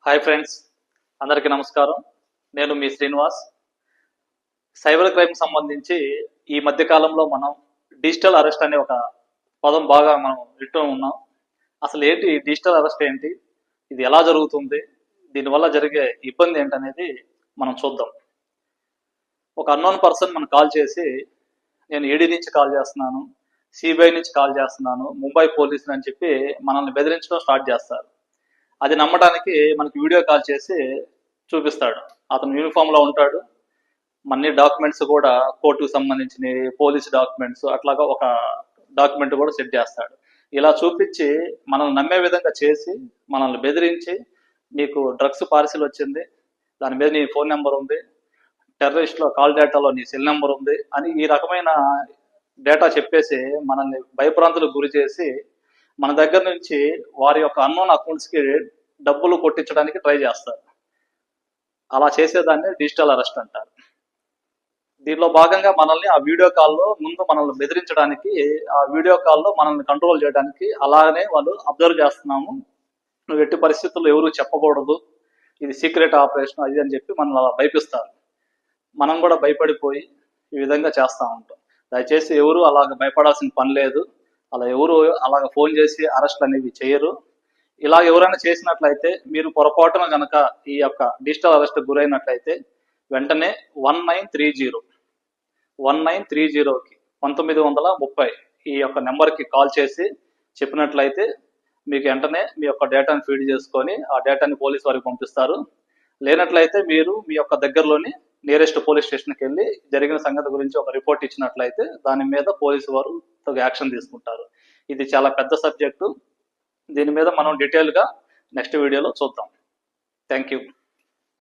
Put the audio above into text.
Hi friends, అందరికీ నమస్కారం. నేను మీ శ్రీనివాస్. సైబర్ క్రైమ్ సంబంధించి ఈ మధ్య కాలంలో మనం డిజిటల్ అరెస్ట్ అనే ఒక పదం బాగా మనం వింటూ ఉన్నాం. అసలు ఏంటి డిజిటల్ అరెస్ట్ ఏంటి, ఇది ఎలా జరుగుతుంది, దీనివల్ల జరిగే ఇబ్బంది ఏంటనేది మనం చూద్దాం. ఒక అన్నోన్ పర్సన్ మనకు కాల్ చేసి, నేను ఈడీ నుంచి కాల్ చేస్తున్నాను, సిబిఐ నుంచి కాల్ చేస్తున్నాను, ముంబై పోలీసులు అని చెప్పి మనల్ని బెదిరించడం స్టార్ట్ చేస్తారు. అది నమ్మడానికి మనకి వీడియో కాల్ చేసి చూపిస్తాడు. అతను యూనిఫామ్ లో ఉంటాడు, అన్ని డాక్యుమెంట్స్ కూడా కోర్టుకు సంబంధించినవి, పోలీస్ డాక్యుమెంట్స్, అట్లాగా ఒక డాక్యుమెంట్ కూడా సెట్ చేస్తాడు. ఇలా చూపించి మనల్ని నమ్మే విధంగా చేసి మనల్ని బెదిరించి, నీకు డ్రగ్స్ పార్సిల్ వచ్చింది, దాని మీద నీ ఫోన్ నెంబర్ ఉంది, టెర్రరిస్ట్ లో కాల్ డేటాలో నీ సెల్ నెంబర్ ఉంది అని ఈ రకమైన డేటా చెప్పేసి మనల్ని భయభ్రాంతులకు గురి చేసి మన దగ్గర నుంచి వారి యొక్క అన్నోన్ అకౌంట్స్ కి డబ్బులు కొట్టించడానికి ట్రై చేస్తారు. అలా చేసేదాన్ని డిజిటల్ అరెస్ట్ అంటారు. దీనిలో భాగంగా మనల్ని ఆ వీడియో కాల్లో ముందు మనల్ని బెదిరించడానికి, ఆ వీడియో కాల్లో మనల్ని కంట్రోల్ చేయడానికి అలానే వాళ్ళు అబ్జర్వ్ చేస్తున్నాము, నువ్వు ఎట్టి పరిస్థితుల్లో ఎవరు చెప్పకూడదు, ఇది సీక్రెట్ ఆపరేషన్ అది అని చెప్పి మనల్ని అలా భయపిస్తారు. మనం కూడా భయపడిపోయి ఈ విధంగా చేస్తూ ఉంటాం. దయచేసి ఎవరు అలాగ భయపడాల్సిన పని లేదు. అలా ఎవరు అలాగ ఫోన్ చేసి అరెస్ట్ అనేవి చేయరు. ఇలా ఎవరైనా చేసినట్లయితే, మీరు పొరపాటున కనుక ఈ యొక్క డిజిటల్ అరెస్ట్ గురైనట్లయితే వెంటనే 1930కి 1930 ఈ యొక్క నెంబర్కి కాల్ చేసి చెప్పినట్లయితే మీకు వెంటనే మీ యొక్క డేటాను ఫీడ్ చేసుకొని ఆ డేటాని పోలీస్ వారికి పంపిస్తారు. లేనట్లయితే మీరు మీ యొక్క దగ్గరలోని నియరెస్ట్ పోలీస్ స్టేషన్కి వెళ్ళి జరిగిన సంగతి గురించి ఒక రిపోర్ట్ ఇచ్చినట్లయితే దాని మీద పోలీసు వారు యాక్షన్ తీసుకుంటారు. ఇది చాలా పెద్ద సబ్జెక్టు. దీని మీద మనం డీటెయిల్గా నెక్స్ట్ వీడియోలో చూద్దాం. Thank you.